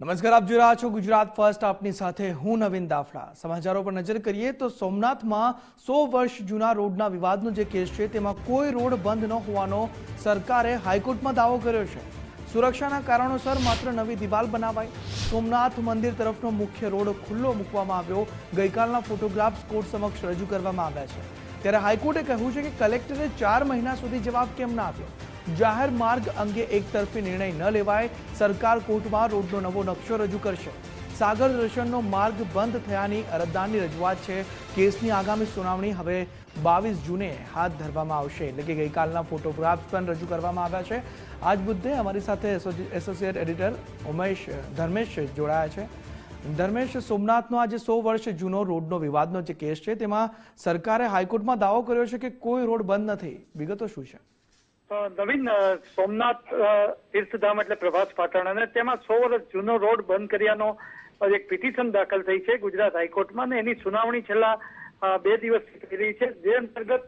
નમસ્કાર, આપ જોઈ રહ્યા છો ગુજરાત ફર્સ્ટ. આપની સાથે હું નવીન દાફડા. સમાચારો પર નજર કરીએ તો સોમનાથમાં 100 વર્ષ જૂના રોડના વિવાદનો જે કેસ છે તેમાં કોઈ રોડ બંધ ન હોવાનો સરકારે હાઈકોર્ટમાં દાવો કર્યો છે. સુરક્ષાના કારણોસર માત્ર નવી દિવાલ બનાવાઈ. સોમનાથ મંદિર તરફનો મુખ્ય રોડ ખુલ્લો મૂકવામાં આવ્યો. ગઈકાલના ફોટોગ્રાફ્સ કોર્ટ સમક્ષ રજૂ કરવામાં આવ્યા છે. ત્યારે હાઈકોર્ટે કહ્યું છે કે કલેક્ટરે 4 મહિના સુધી જવાબ કેમ ના આપ્યો. જાહેર માર્ગ અંગે એકતરફી નિર્ણય ન લેવાય. સરકાર કોર્ટમાં રોડનો નવો નકશો રજૂ કરશે. સાગર દર્શનનો માર્ગ બંધ થયાની અરજદારની રજૂઆત છે. કેસની આગામી સુનાવણી હવે 22 જૂને હાથ ધરવામાં આવશે. એટલે કે ગઈકાલના ફોટોગ્રાફ્સ પણ રજૂ કરવામાં આવ્યા છે. આજ મુદ્દે અમારી સાથે એસોસિએટ એડિટર ધર્મેશ જોડાયા છે. ધર્મેશ, સોમનાથનો આજે 100 વર્ષ જૂનો રોડનો વિવાદનો જે કેસ છે તેમાં સરકારે હાઈકોર્ટમાં દાવો કર્યો છે કે કોઈ રોડ બંધ નથી. વિગતો શું છે? નવીન, સોમનાથ તીર્થધામ એટલે પ્રભાસ પાટણ અને તેમાં 100 વર્ષ જૂનો રોડ બંધ કર્યાનો એક પિટિશન દાખલ થઈ છે ગુજરાત હાઈકોર્ટમાં અને એની સુનાવણી છેલ્લા 2 દિવસથી થઈ રહી છે. જે અંતર્ગત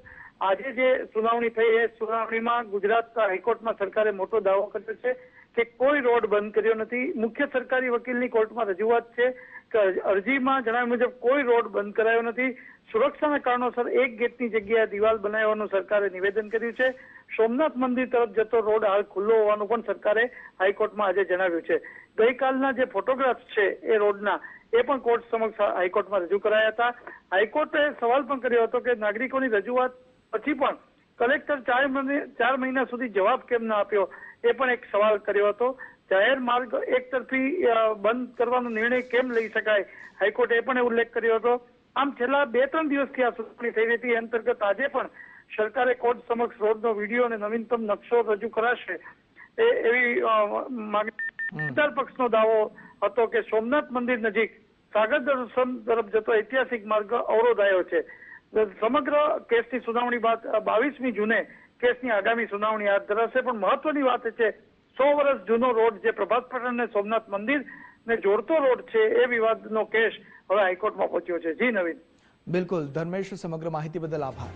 આજે જે સુનાવણી થઈ એ સુનાવણીમાં ગુજરાત હાઈકોર્ટમાં સરકારે મોટો દાવો કર્યો છે કે કોઈ રોડ બંધ કર્યો નથી. મુખ્ય સરકારી વકીલની કોર્ટમાં રજૂઆત છે કે અરજીમાં જણાવ્યા મુજબ કોઈ રોડ બંધ કરાયો નથી. સુરક્ષાના કારણોસર એક ગેટની જગ્યાએ દિવાલ બનાવવાનું સરકારે નિવેદન કર્યું છે. સોમનાથ મંદિર તરફ જતો રોડ હાલ ખુલ્લો હોવાનું પણ સરકારે હાઈકોર્ટમાં આજે જણાવ્યું છે. ગઈકાલના જે ફોટોગ્રાફ્સ છે એ રોડના એ પણ કોર્ટ સમક્ષ હાઈકોર્ટમાં રજૂ કરાયા હતા. હાઈકોર્ટે સવાલ પણ કર્યો હતો કે નાગરિકોની રજૂઆત પછી પણ કલેક્ટર 4 મહિના સુધી જવાબ કેમ ના આપ્યો, એ પણ એક સવાલ કર્યો હતો. જાહેર માર્ગ એકતરફી બંધ કરવાનો નિર્ણય કેમ લઈ શકાય, હાઈકોર્ટે એ પણ ઉલ્લેખ કર્યો હતો. આમ છેલ્લા 2-3 દિવસથી આ સુનાવણી થઈ રહી હતી. અંતર્ગત આજે પણ સરકારે કોર્ટ સમક્ષ રોડનો વિડીયો અને નવીનતમ નકશો રજૂ કરાશે એવી માંગણી. પક્ષનો દાવો હતો કે સોમનાથ મંદિર નજીક સાગર દર્શન તરફ જતો ઐતિહાસિક માર્ગ અવરોધાયો છે. સમગ્ર કેસની સુનાવણી બાદ 22મી જૂને કેસની આગામી સુનાવણી હાથ ધરાશે. પણ મહત્વની વાત એ છે 100 વર્ષ જૂનો રોડ જે પ્રભાસ પાટણ અને સોમનાથ મંદિર ને જોડતો રોડ છે એ વિવાદનો કેસ હવે હાઈકોર્ટમાં પહોંચ્યો છે. જી નવીન. બિલકુલ ધર્મેશ, સમગ્ર માહિતી બદલ આભાર.